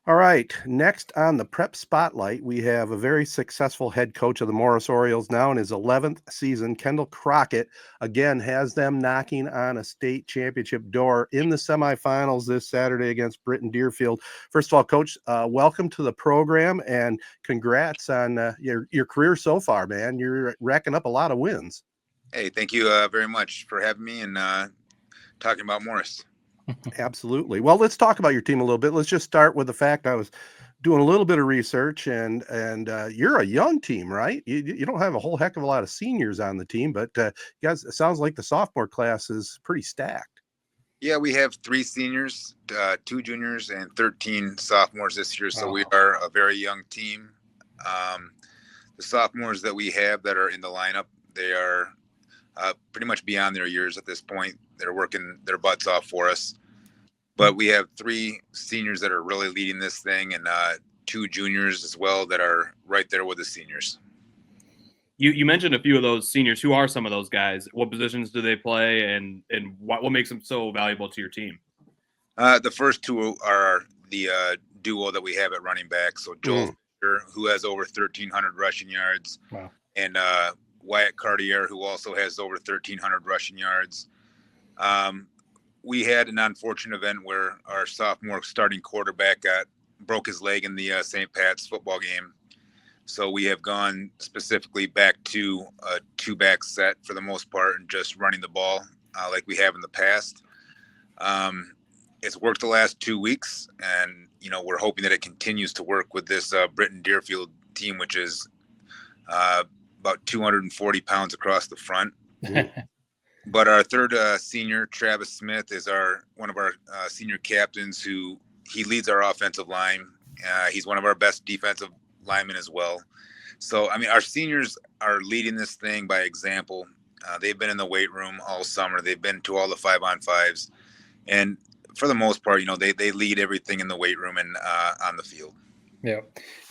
All right. Next on the prep spotlight, we have a very successful head coach of the Morrice Orioles now in his 11th season. Kendall Crockett, again, has them knocking on a state championship door in the semifinals this Saturday against Britton Deerfield. First of all, Coach, welcome to the program and congrats on your career so far, man. You're racking up a lot of wins. Hey, thank you very much for having me and talking about Morrice. Absolutely. Well, let's talk about your team a little bit. Let's just start with the fact I was doing a little bit of research, and you're a young team, right? You don't have a whole heck of a lot of seniors on the team, but you guys, it sounds like the sophomore class is pretty stacked. Yeah, we have 3 seniors, 2 juniors, and 13 sophomores this year. So Wow. we are a very young team. The sophomores that we have that are in the lineup, they are pretty much beyond their years at this point. They're working their butts off for us. But we have 3 seniors that are really leading this thing, and 2 juniors as well that are right there with the seniors. You mentioned a few of those seniors. Who are some of those guys? What positions do they play, and what makes them so valuable to your team? The first 2 are the duo that we have at running back. So Joel Fisher, who has over 1,300 rushing yards, wow, and Wyatt Cartier, who also has over 1,300 rushing yards. We had an unfortunate event where our sophomore starting quarterback broke his leg in the St. Pat's football game. So we have gone specifically back to a 2-back set for the most part and just running the ball like we have in the past. It's worked the last 2 weeks, and we're hoping that it continues to work with this Britton Deerfield team, which is about 240 pounds across the front. But our third senior, Travis Smith, is one of our senior captains who he leads our offensive line. He's one of our best defensive linemen as well. So, I mean, our seniors are leading this thing by example. They've been in the weight room all summer. They've been to all the 5-on-5s. And for the most part, they lead everything in the weight room and on the field. Yeah.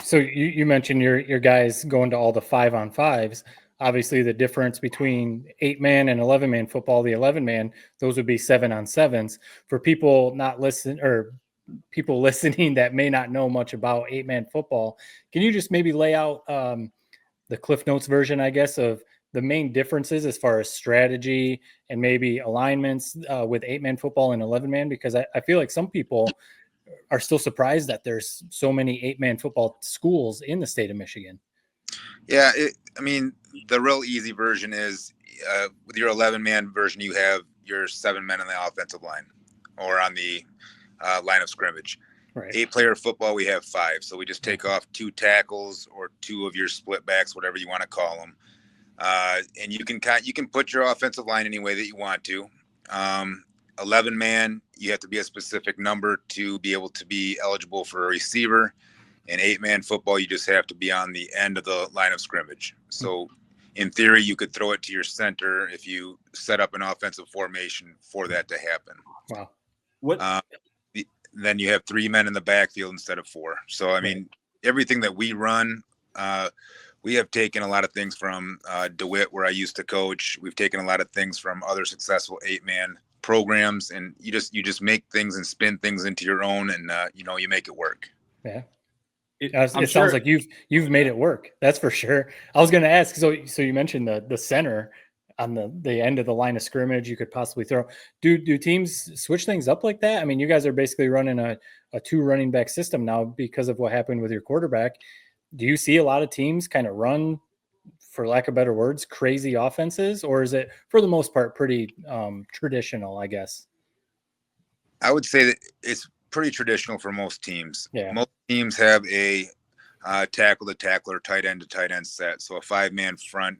So you mentioned your guys going to all the 5-on-5s. Obviously, the difference between 8-man and 11-man football, the 11-man, those would be 7-on-7s. For people people listening that may not know much about 8-man football, can you just maybe lay out the Cliff Notes version, I guess, of the main differences as far as strategy and maybe alignments with 8-man football and 11-man? Because I feel like some people are still surprised that there's so many 8-man football schools in the state of Michigan. Yeah, the real easy version is with your 11-man version, you have your 7 men on the offensive line or on the line of scrimmage. Right. 8-player football, we have 5. So we just take off 2 tackles or 2 of your split backs, whatever you want to call them. And you can put your offensive line any way that you want to. 11-man, you have to be a specific number to be able to be eligible for a receiver. In 8-man football, you just have to be on the end of the line of scrimmage. So in theory, you could throw it to your center if you set up an offensive formation for that to happen. Wow. Then you have 3 men in the backfield instead of 4. So, I mean, everything that we run, we have taken a lot of things from DeWitt, where I used to coach. We've taken a lot of things from other successful 8-man programs, and you just make things and spin things into your own, and you make it work. Yeah. It sounds like you've made it work. That's for sure. I was going to ask, so you mentioned the center on the end of the line of scrimmage you could possibly throw. Do teams switch things up like that? I mean, you guys are basically running a 2 running back system now because of what happened with your quarterback. Do you see a lot of teams kind of run, for lack of better words, crazy offenses, or is it for the most part pretty traditional, I guess? I would say that it's pretty traditional for most teams. Yeah. Most teams have a tackle to tackler, tight end to tight end set. So a 5-man front.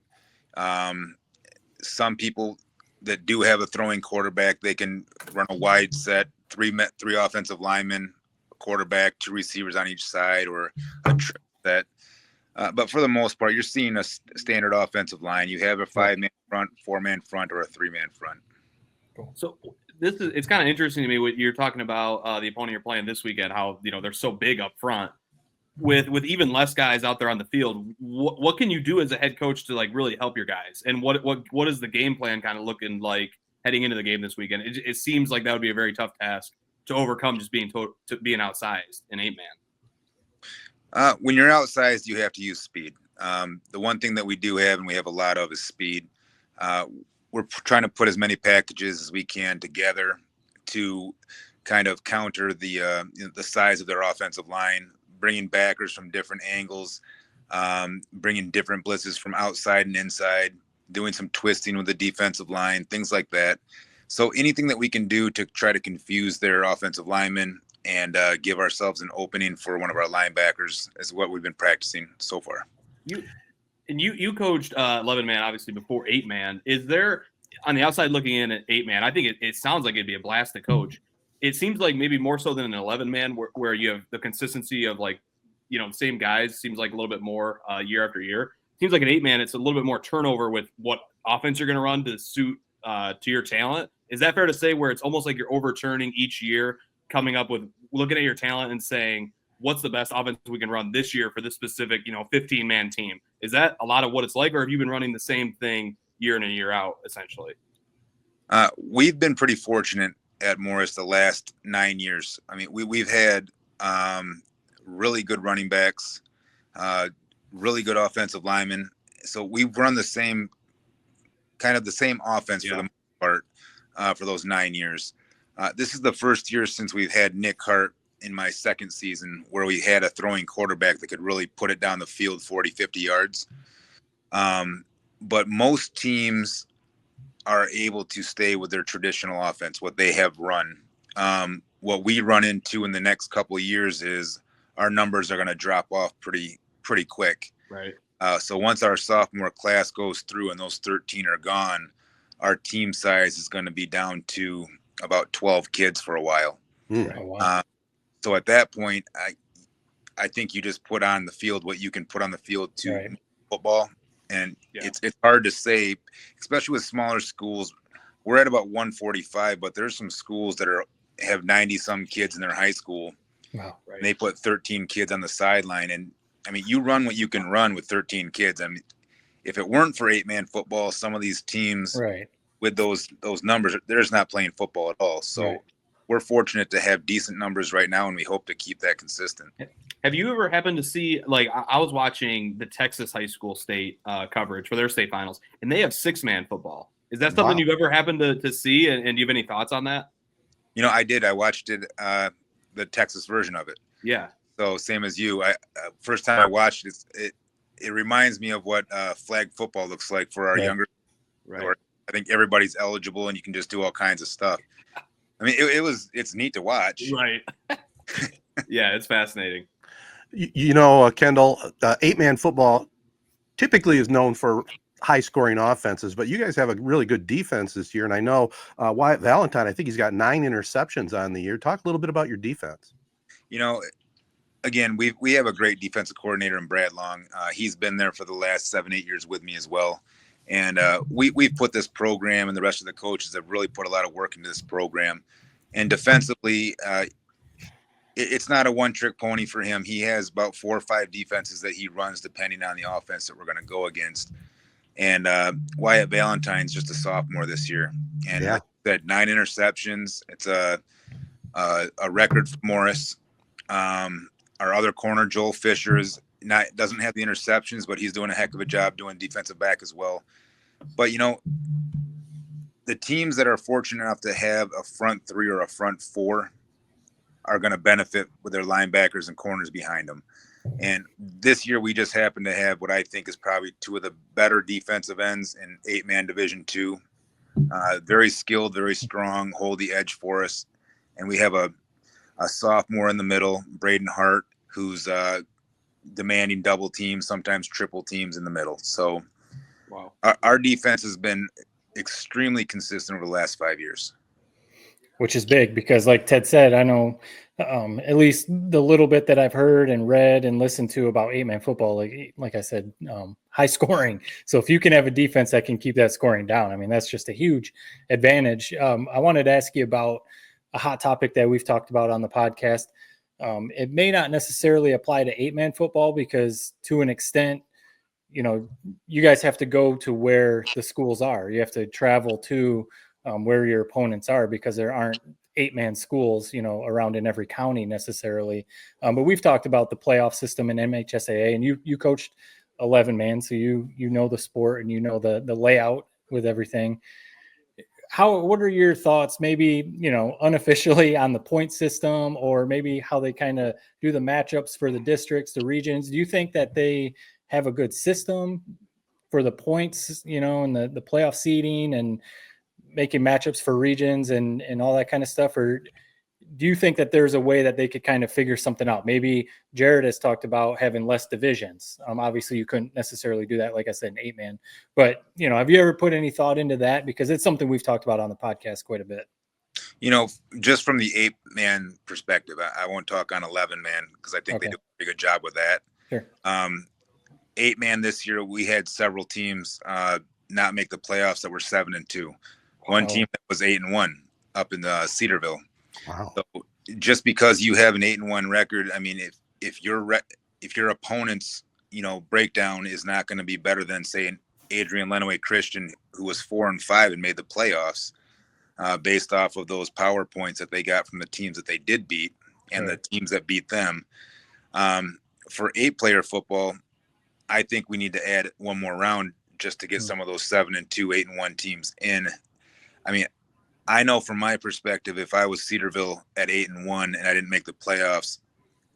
Some people that do have a throwing quarterback, they can run a wide set, 3 offensive linemen, quarterback, 2 receivers on each side, or a trip set. But for the most part, you're seeing a standard offensive line. You have a 5-man front, 4-man front, or a 3-man front. So it's kind of interesting to me what you're talking about, the opponent you're playing this weekend, how they're so big up front. With even less guys out there on the field, what can you do as a head coach to really help your guys? And what is the game plan kind of looking like heading into the game this weekend? It seems like that would be a very tough task to overcome, just being outsized in 8-man. When you're outsized, you have to use speed. The one thing that we do have, and we have a lot of, is speed. We're trying to put as many packages as we can together to kind of counter the size of their offensive line, bringing backers from different angles, bringing different blitzes from outside and inside, doing some twisting with the defensive line, things like that. So anything that we can do to try to confuse their offensive linemen and give ourselves an opening for one of our linebackers is what we've been practicing so far. You coached 11-man obviously before 8-man. Is there, on the outside looking in at 8-man, I think it sounds like it'd be a blast to coach. It seems like maybe more so than an 11-man where you have the consistency of like, the same guys. Seems like a little bit more year after year. Seems like an 8-man, it's a little bit more turnover with what offense you're going to run to suit to your talent. Is that fair to say, where it's almost like you're overturning each year, coming up with looking at your talent and saying, what's the best offense we can run this year for this specific, 15-man team? Is that a lot of what it's like, or have you been running the same thing year in and year out, essentially? We've been pretty fortunate at Morrice the last 9 years. I mean, we've had really good running backs, really good offensive linemen. So we've run the same offense for the most part for those 9 years. This is the first year since we've had Nick Hart in my second season where we had a throwing quarterback that could really put it down the field 40, 50 yards. But most teams are able to stay with their traditional offense, what they have run. What we run into in the next couple of years is our numbers are going to drop off pretty quick. Right. So once our sophomore class goes through and those 13 are gone, our team size is going to be down to about 12 kids for a while. Oh, wow. So at that point, I think you just put on the field what you can put on the field to football. And it's hard to say, especially with smaller schools. We're at about 145, but there's some schools that have 90 some kids in their high school. Wow. Right. And they put 13 kids on the sideline. And I mean, you run what you can run with 13 kids. I mean, if it weren't for 8-man football, some of these teams with those numbers, they're just not playing football at all. So we're fortunate to have decent numbers right now, and we hope to keep that consistent. Have you ever happened to see, like, I was watching the Texas high school state coverage for their state finals, and they have 6-man football. Is that something you've ever happened to see, and do you have any thoughts on that? I did. I watched it, the Texas version of it. Yeah. So same as you. First time I watched it, it reminds me of what flag football looks like for our younger. Right. Or I think everybody's eligible, and you can just do all kinds of stuff. I mean, it's neat to watch. Right. Yeah, it's fascinating. Kendall, 8-man football typically is known for high-scoring offenses, but you guys have a really good defense this year. And I know Wyatt Valentine, I think he's got 9 interceptions on the year. Talk a little bit about your defense. Again, we have a great defensive coordinator in Brad Long. He's been there for the last 7-8 years with me as well. And we've put this program, and the rest of the coaches have really put a lot of work into this program. And defensively, it's not a one-trick pony for him. He has about 4 or 5 defenses that he runs depending on the offense that we're going to go against. And Wyatt Valentine's just a sophomore this year. And like I said, 9 interceptions. It's a record for Morrice. Our other corner, Joel Fisher, doesn't have the interceptions, but he's doing a heck of a job doing defensive back as well. But, the teams that are fortunate enough to have a front 3 or a front 4 are going to benefit with their linebackers and corners behind them. And this year we just happen to have what I think is probably 2 of the better defensive ends in 8-man Division II. Very skilled, very strong, hold the edge for us. And we have a sophomore in the middle, Braden Hart, who's demanding double teams, sometimes triple teams in the middle. So our defense has been extremely consistent over the last 5 years. Which is big because, like Ted said, I know at least the little bit that I've heard and read and listened to about 8-man football, like I said, high scoring. So if you can have a defense that can keep that scoring down, I mean, that's just a huge advantage. I wanted to ask you about a hot topic that we've talked about on the podcast. It may not necessarily apply to 8-man football because to an extent, you guys have to go to where the schools are. You have to travel to where your opponents are because there aren't 8-man schools, around in every county necessarily. But we've talked about the playoff system in MHSAA, and you coached 11-man, so you know the sport and the layout with everything. What are your thoughts, maybe, unofficially on the point system, or maybe how they kind of do the matchups for the districts, the regions? Do you think that they have a good system for the points, and the playoff seeding and making matchups for regions and all that kind of stuff? Or do you think that there's a way that they could kind of figure something out? Maybe Jared has talked about having less divisions. Obviously you couldn't necessarily do that, like I said, in 8-man, but have you ever put any thought into that? Because it's something we've talked about on the podcast quite a bit. Just from the 8-man perspective, I won't talk on 11-man because I think they do a pretty good job with that. Sure. 8-man this year, we had several teams not make the playoffs that were 7-2. One team that was 8-1 up in Cedarville. Wow. So just because you have an 8-1 record, I mean, if your opponent's breakdown is not going to be better than, say, an Adrian Lenawee Christian, who was 4-5 and made the playoffs, based off of those power points that they got from the teams that they did beat and the teams that beat them. For 8-player football, I think we need to add one more round just to get some of those 7-2, 8-1 teams in. I mean, I know from my perspective, if I was Cedarville at 8-1 and I didn't make the playoffs,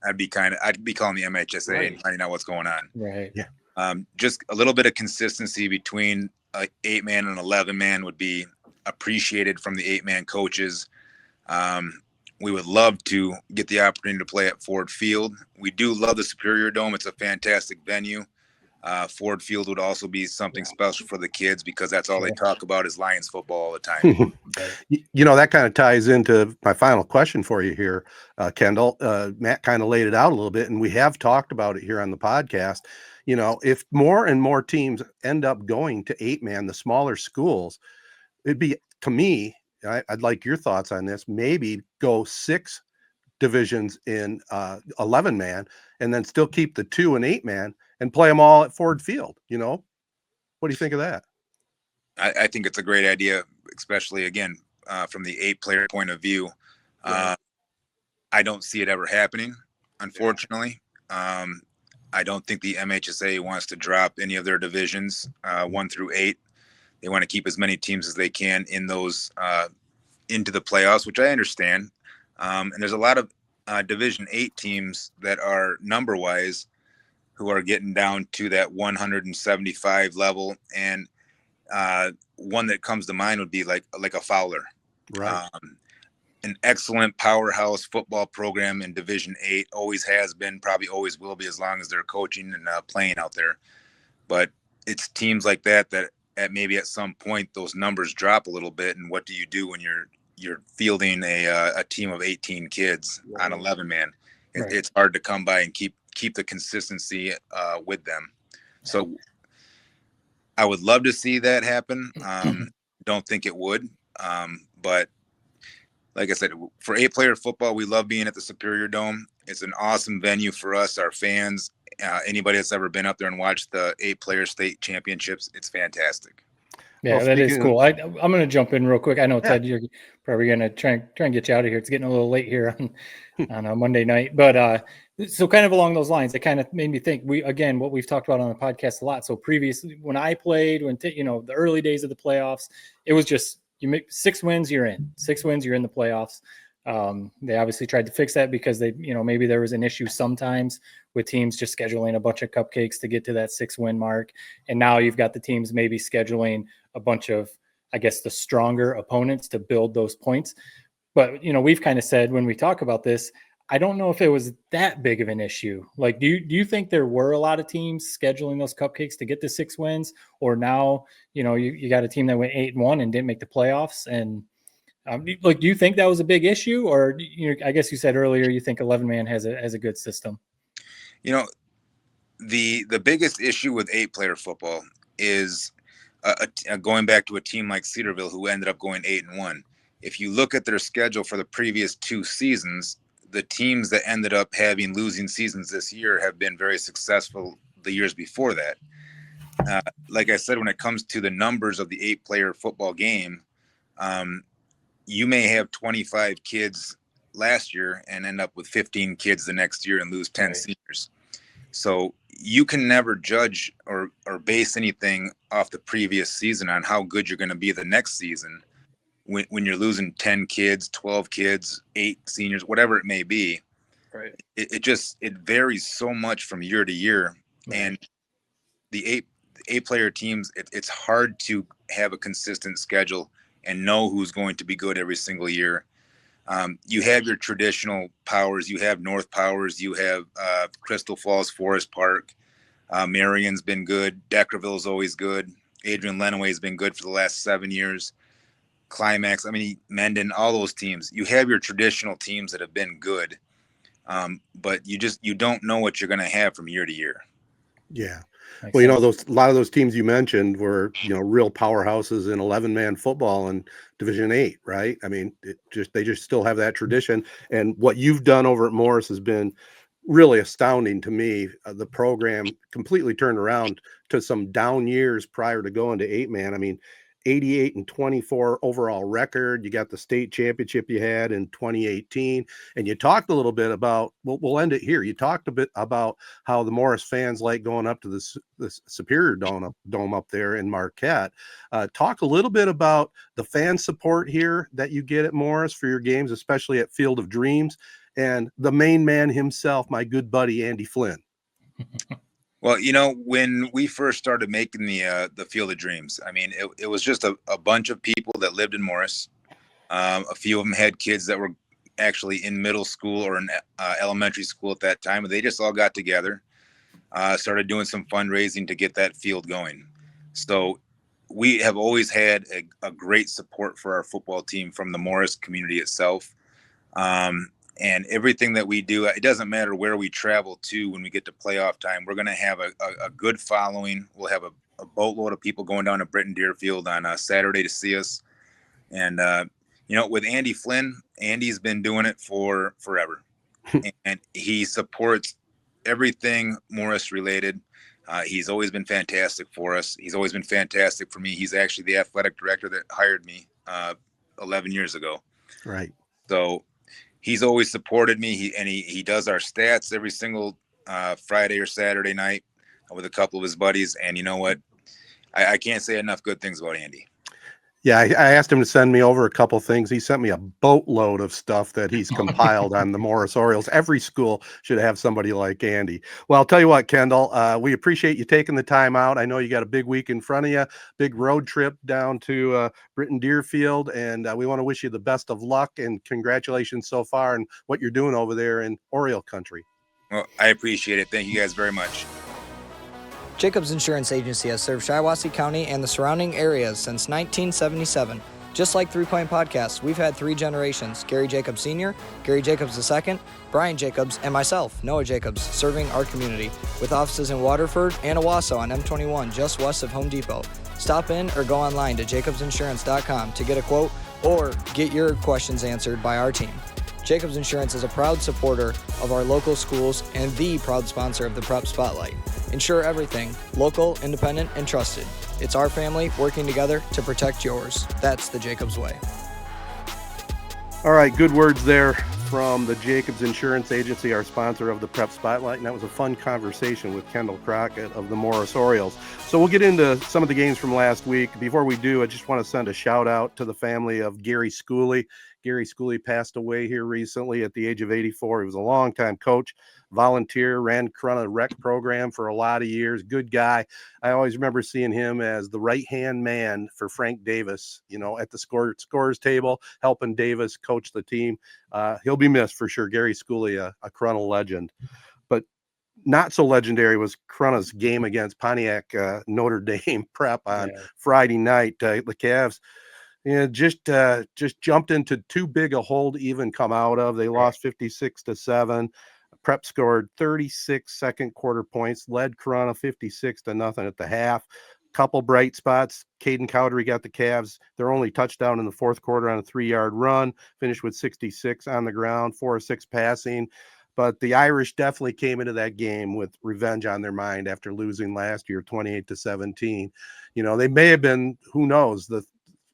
I'd be calling the MHSAA and finding out what's going on. Right. Yeah. Just a little bit of consistency between 8-man and 11-man would be appreciated from the 8-man coaches. We would love to get the opportunity to play at Ford Field. We do love the Superior Dome. It's a fantastic venue. Ford Field would also be something special for the kids because that's all they talk about is Lions football all the time. That kind of ties into my final question for you here, Kendall. Matt kind of laid it out a little bit, and we have talked about it here on the podcast. If more and more teams end up going to 8-man, the smaller schools, it'd be, to me, I'd like your thoughts on this, maybe go 6 divisions in 11-man and then still keep the 2 and 8-man and play them all at Ford Field. What do you think of that? I think it's a great idea, especially again, from the 8-player point of view. I don't see it ever happening, unfortunately. I don't think the MHSAA wants to drop any of their divisions 1 through 8. They want to keep as many teams as they can in those into the playoffs, which I understand. And there's a lot of Division 8 teams that are number-wise who are getting down to that 175 level. And one that comes to mind would be like a Fowler. Right. An excellent powerhouse football program in Division 8, always has been, probably always will be as long as they're coaching and playing out there. But it's teams like that maybe at some point those numbers drop a little bit. And what do you do when you're fielding a team of 18 kids on 11-man? It's hard to come by and keep the consistency with them. So I would love to see that happen. Don't think it would. But like I said, for 8-player football, we love being at the Superior Dome. It's an awesome venue for us, our fans, anybody that's ever been up there and watched the 8-player state championships. It's fantastic. Yeah, Well, that is cool. I'm going to jump in real quick. I know, Ted, you're probably going to try and get you out of here. It's getting a little late here on a Monday night. But so kind of along those lines, it kind of made me think, what we've talked about on the podcast a lot. So previously when I played, the early days of the playoffs, it was just, you make 6 wins, you're in. 6 wins, you're in the playoffs. They obviously tried to fix that because they, maybe there was an issue sometimes with teams just scheduling a bunch of cupcakes to get to that 6-win mark. And now you've got the teams maybe scheduling a bunch of, I guess, the stronger opponents to build those points. But, we've kind of said when we talk about this, I don't know if it was that big of an issue. Like, do you think there were a lot of teams scheduling those cupcakes to get the 6 wins? Or now, you got a team that went 8-1 and didn't make the playoffs? And do you think that was a big issue? Or, I guess you said earlier, you think 11-man has a good system. The biggest issue with 8-player football is going back to a team like Cedarville, who ended up going 8-1. If you look at their schedule for the previous 2 seasons, the teams that ended up having losing seasons this year have been very successful the years before that. Like I said, when it comes to the numbers of the 8-player football game, you may have 25 kids last year and end up with 15 kids the next year and lose 10 Right. seniors. So you can never judge or base anything off the previous season on how good you're going to be the next season when you're losing 10 kids, 12 kids, 8 seniors, whatever it may be. Right. It varies so much from year to year. Right. And the eight player teams, it's hard to have a consistent schedule and know who's going to be good every single year. You have your traditional powers. You have North Powers. You have Crystal Falls, Forest Park. Marion's been good. Deckerville's always good. Adrian Lenaway's been good for the last 7 years. Climax, Mendon, all those teams. You have your traditional teams that have been good, but you don't know what you're going to have from year to year. Yeah. Makes Well, sense. a lot of those teams you mentioned were, real powerhouses in 11-man football and Division 8, right? I mean, they just still have that tradition. And what you've done over at Morris has been really astounding to me. The program completely turned around to some down years prior to going to 8-man. I mean, 88-24 overall record. You got the state championship you had in 2018. And you talked a little bit about, we'll end it here. You talked a bit about how the Morris fans like going up to the Superior Dome up there in Marquette. Talk a little bit about the fan support here that you get at Morris for your games, especially at Field of Dreams, and the main man himself, my good buddy, Andy Flynn. Well, when we first started making the Field of Dreams, it was just a bunch of people that lived in Morris. A few of them had kids that were actually in middle school or in elementary school at that time, and they just all got together, started doing some fundraising to get that field going. So we have always had a great support for our football team from the Morris community itself. And everything that we do, it doesn't matter where we travel to when we get to playoff time, we're going to have a good following. We'll have a boatload of people going down to Britton Deerfield on a Saturday to see us. And, with Andy Flynn, Andy's been doing it for forever. And he supports everything Morris related. He's always been fantastic for us. He's always been fantastic for me. He's actually the athletic director that hired me 11 years ago. Right. So he's always supported me. He does our stats every single Friday or Saturday night with a couple of his buddies. And you know what? I can't say enough good things about Andy. Yeah, I asked him to send me over a couple things. He sent me a boatload of stuff that he's compiled on the Morris Orioles. Every school should have somebody like Andy. Well, I'll tell you what, Kendall, we appreciate you taking the time out. I know you got a big week in front of you, big road trip down to Britton Deerfield, and we want to wish you the best of luck and congratulations so far and what you're doing over there in Oriole country. Well, I appreciate it. Thank you guys very much. Jacobs Insurance Agency has served Shiawassee County and the surrounding areas since 1977. Just like 3 Point Podcasts, we've had 3 generations: Gary Jacobs Sr., Gary Jacobs II, Brian Jacobs, and myself, Noah Jacobs, serving our community with offices in Waterford and Owasso on M21, just west of Home Depot. Stop in or go online to jacobsinsurance.com to get a quote or get your questions answered by our team. Jacobs Insurance is a proud supporter of our local schools and the proud sponsor of the Prep Spotlight. Insure everything, local, independent, and trusted. It's our family working together to protect yours. That's the Jacobs way. All right, good words there from the Jacobs Insurance Agency, our sponsor of the Prep Spotlight. And that was a fun conversation with Kendall Crockett of the Morris Orioles. So we'll get into some of the games from last week. Before we do, I just want to send a shout out to the family of Gary Schooley. Gary Schooley passed away here recently at the age of 84. He was a longtime coach, volunteer, ran Corunna rec program for a lot of years. Good guy. I always remember seeing him as the right-hand man for Frank Davis, at the scorers table, helping Davis coach the team. He'll be missed for sure. Gary Schooley, a Corunna legend. But not so legendary was Corunna's game against Pontiac Notre Dame Prep on Friday night. The Cavs just jumped into too big a hole to even come out of. They lost 56-7. Prep scored 36 second quarter points, led Corunna 56-0 at the half. Couple bright spots. Caden Cowdery got the Cavs their only touchdown in the fourth quarter on a 3-yard run, finished with 66 on the ground, 4 of 6 passing. But the Irish definitely came into that game with revenge on their mind after losing last year 28-17. They may have been, who knows, the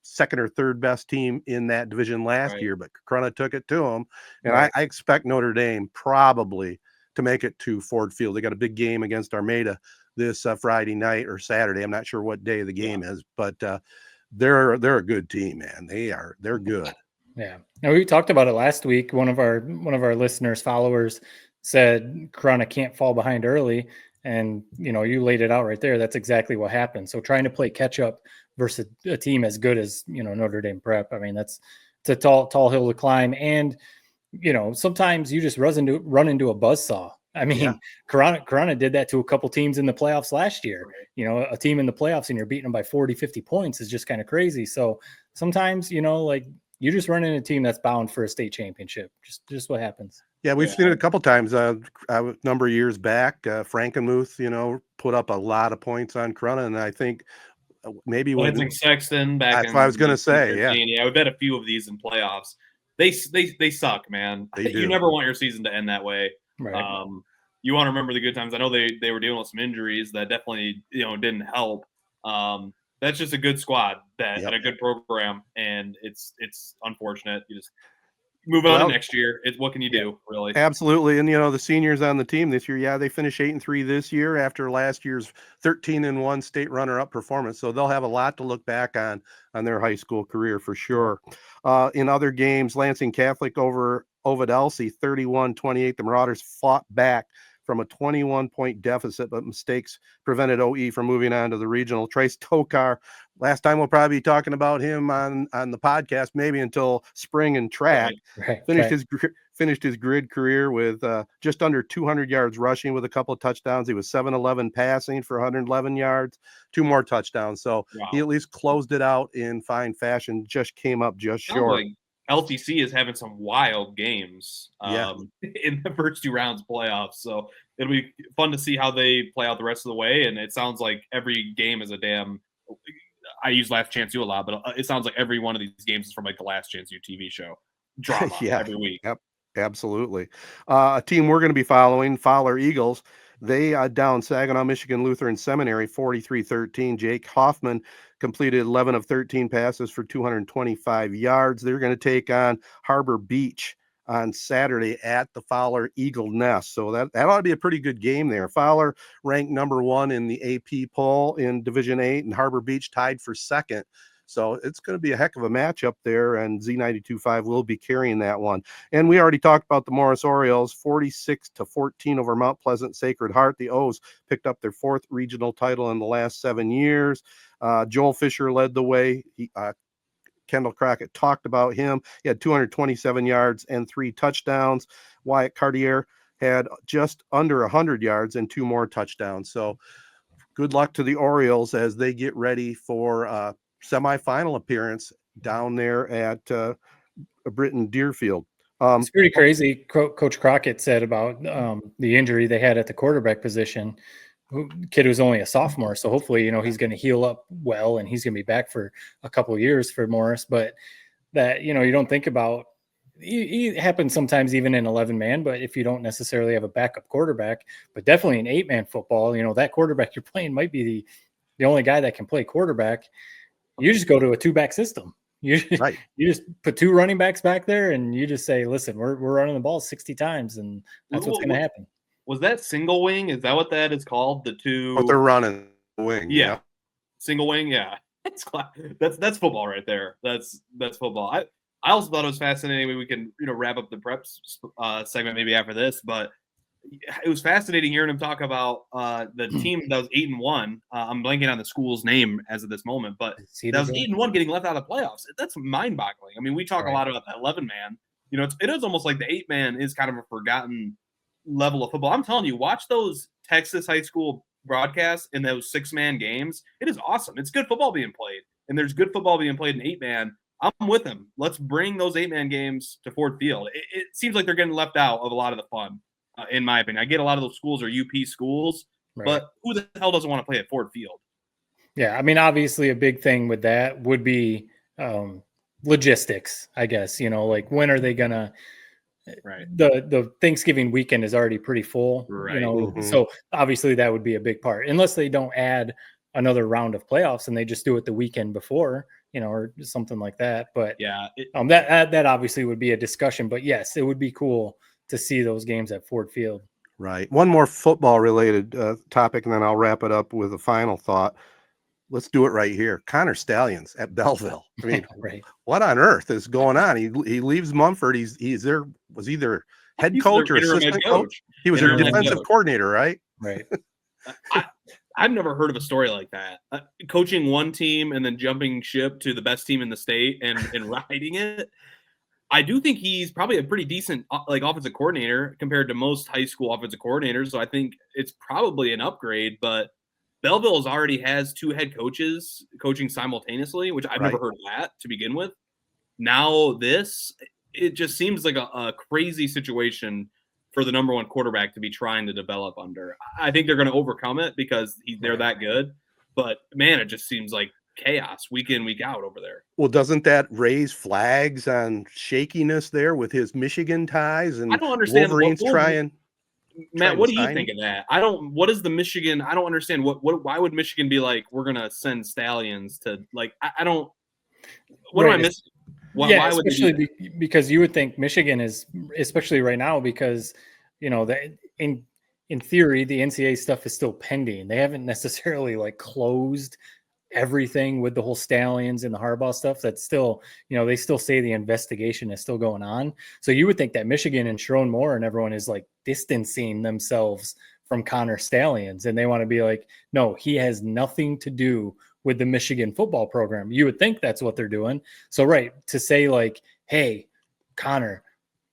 second or third best team in that division last Right. year, but Corunna took it to them. And Right. I expect Notre Dame probably to make it to Ford Field. They got a big game against Armada this Friday night or Saturday. I'm not sure what day the game is, but they're a good team, man. They're good. Yeah. Now we talked about it last week. One of our listeners, followers said Corunna can't fall behind early. And, you laid it out right there. That's exactly what happened. So trying to play catch up versus a team as good as, Notre Dame Prep. I mean, it's a tall hill to climb. And, sometimes you just run into a buzzsaw. I mean, Yeah. Corunna did that to a couple teams in the playoffs last year. A team in the playoffs and you're beating them by 40, 50 points is just kind of crazy. So sometimes, you just run into a team that's bound for a state championship. Just what happens. Yeah, we've seen it a couple times. A number of years back, Frankenmuth, put up a lot of points on Corunna, and I think maybe Lansing Sexton back. That's what I was going to say. Yeah, we bet a few of these in playoffs. They suck, man. They do. You never want your season to end that way. Right. You want to remember the good times. I know they were dealing with some injuries that definitely didn't help. That's just a good squad and a good program, and it's unfortunate. You just move on to next year. What can you do, really? Absolutely. And the seniors on the team this year, they finished 8-3 this year after last year's 13-1 state runner-up performance. So they'll have a lot to look back on their high school career for sure. In other games, Lansing Catholic over Ovid Elsie 31-28. The Marauders fought back from a 21-point deficit, but mistakes prevented OE from moving on to the regional. Trace Tokar, last time we'll probably be talking about him on the podcast, maybe until spring and track. Right. Finished his grid career with just under 200 yards rushing with a couple of touchdowns. He was 7-11 passing for 111 yards, 2 more touchdowns. So he at least closed it out in fine fashion, just came up just short. Like LTC is having some wild games in the first 2 rounds of playoffs. So it'll be fun to see how they play out the rest of the way. And it sounds like every game is I use Last Chance U a lot, but it sounds like every one of these games is from like the Last Chance U TV show drama every week. Yep, absolutely. A team we're going to be following, Fowler Eagles. They down Saginaw Michigan Lutheran Seminary 43-13. Jake Hoffman completed 11 of 13 passes for 225 yards. They're going to take on Harbor Beach on Saturday at the Fowler Eagle Nest. So that ought to be a pretty good game there. Fowler ranked number 1 in the AP poll in Division 8, and Harbor Beach tied for second. So it's going to be a heck of a matchup there, and Z92.5 will be carrying that one. And we already talked about the Morrice Orioles, 46-14 over Mount Pleasant Sacred Heart. The O's picked up their 4th regional title in the last 7 years. Joel Fisher led the way. Kendall Crockett talked about him. He had 227 yards and 3 touchdowns. Wyatt Cartier had just under 100 yards and 2 more touchdowns. So good luck to the Orioles as they get ready for semifinal appearance down there at Britton Deerfield. It's pretty crazy. Coach Crockett said about the injury they had at the quarterback position. Kid was only a sophomore, so hopefully, he's going to heal up well and he's going to be back for a couple of years for Morris. But that, you don't think about. It happens sometimes even in 11-man, but if you don't necessarily have a backup quarterback, but definitely in 8-man football, that quarterback you're playing might be the only guy that can play quarterback. You just go to a 2-back system. You just put 2 running backs back there, and you just say, "Listen, we're running the ball 60 times, and that's what's going to happen." Was that single wing? Is that what that is called? The 2. But they're running wing. Yeah. Single wing. Yeah. That's football right there. That's football. I also thought it was fascinating. We can wrap up the preps segment maybe after this, but it was fascinating hearing him talk about the team that was 8-1. I'm blanking on the school's name as of this moment, but that was 8-1 getting left out of the playoffs. That's mind-boggling. I mean, we talk a lot about the 11-man. It is almost like the 8-man is kind of a forgotten level of football. I'm telling you, watch those Texas high school broadcasts in those 6-man games. It is awesome. It's good football being played, and there's good football being played in 8-man. I'm with him. Let's bring those 8-man games to Ford Field. It seems like they're getting left out of a lot of the fun. In my opinion, I get a lot of those schools are UP schools, but who the hell doesn't want to play at Ford Field? Yeah, I mean, obviously a big thing with that would be logistics, I guess. Like when are they gonna? Right. The Thanksgiving weekend is already pretty full. Right. So obviously that would be a big part, unless they don't add another round of playoffs and they just do it the weekend before. or something like that. But Yeah, that obviously would be a discussion. But yes, it would be cool to see those games at Ford Field. Right. One more football related topic, and then I'll wrap it up with a final thought. Let's do it right here. Connor Stallions at Belleville. I mean, Right. what on earth is going on? He leaves Mumford. He's there. Was either head he's coach or their interim head assistant coach. He was their Interim head defensive coach. coordinator, right? Right. I've never heard of a story like that. Coaching one team and then jumping ship to the best team in the state and riding it. I do think he's probably a pretty decent offensive coordinator compared to most high school offensive coordinators. So I think it's probably an upgrade. But Belleville's already has 2 head coaches coaching simultaneously, which I've never heard of that to begin with. Now it just seems like a crazy situation for the number 1 quarterback to be trying to develop under. I think they're going to overcome it because they're that good. But man, it just seems like chaos week in, week out over there. Well, doesn't that raise flags on shakiness there with his Michigan ties and I don't understand Wolverines trying? Matt, what do you think of that? What is the Michigan? I don't understand why would Michigan be like, we're going to send Stallions to I don't, what am I missing? Why especially because you would think Michigan is, especially right now, because, in theory, the NCAA stuff is still pending. They haven't necessarily closed everything with the whole Stallions and the Harbaugh stuff. That's still, they still say the investigation is still going on. So you would think that Michigan and Sharon Moore and everyone is distancing themselves from Connor Stallions. And they want to be no, he has nothing to do with the Michigan football program. You would think that's what they're doing. So, right, to say hey, Connor,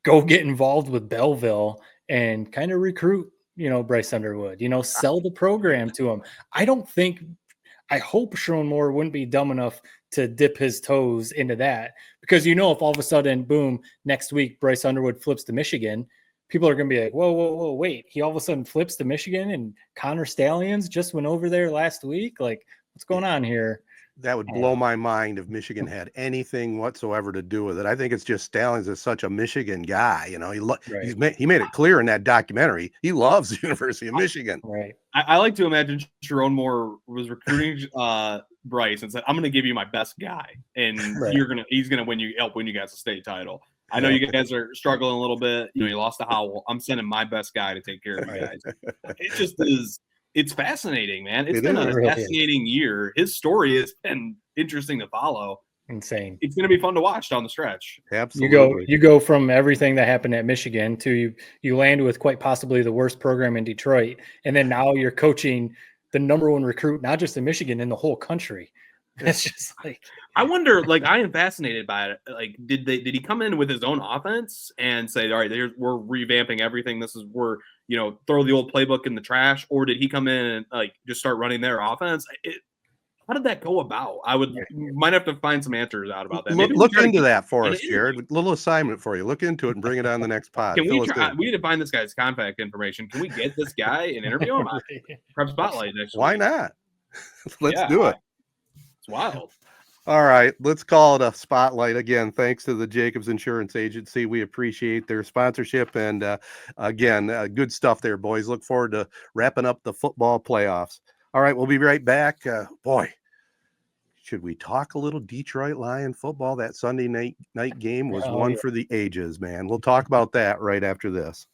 go get involved with Belleville and kind of recruit, Bryce Underwood, sell the program to him. I hope Sharon Moore wouldn't be dumb enough to dip his toes into that, because if all of a sudden, boom, next week Bryce Underwood flips to Michigan, people are going to be like, whoa, wait, he all of a sudden flips to Michigan and Connor Stallions just went over there last week? What's going on here? That would blow my mind if Michigan had anything whatsoever to do with it. I think it's just Stallions is such a Michigan guy. He made it clear in that documentary. He loves the University of Michigan. Right. I like to imagine Sharon Moore was recruiting Bryce and said, "I'm going to give you my best guy, and he's going to help win you guys a state title. I know you guys are struggling a little bit. You lost to Howell. I'm sending my best guy to take care of you guys." It just is. It's fascinating, man. It's been a fascinating year. His story has been interesting to follow. Insane. It's going to be fun to watch down the stretch. Absolutely. You go from everything that happened at Michigan to you land with quite possibly the worst program in Detroit, and then now you're coaching the number 1 recruit, not just in Michigan, in the whole country. It's just I wonder. I am fascinated by it. Did he come in with his own offense and say, "All right, we're revamping everything. We're throw the old playbook in the trash," or did he come in and just start running their offense? How did that go about? Might have to find some answers out about that. Look into that for us, Jared. A little assignment for you. Look into it and bring it on the next pod. We need to find this guy's contact information. Can we get this guy and interview him? Prep Spotlight next week. Why not? Let's do it. It's wild. All right, let's call it a spotlight again. Thanks to the Jacobs Insurance Agency. We appreciate their sponsorship. And again, good stuff there, boys. Look forward to wrapping up the football playoffs. All right, we'll be right back. Boy, should we talk a little Detroit Lion football? That Sunday night game was one for the ages, man. We'll talk about that right after this.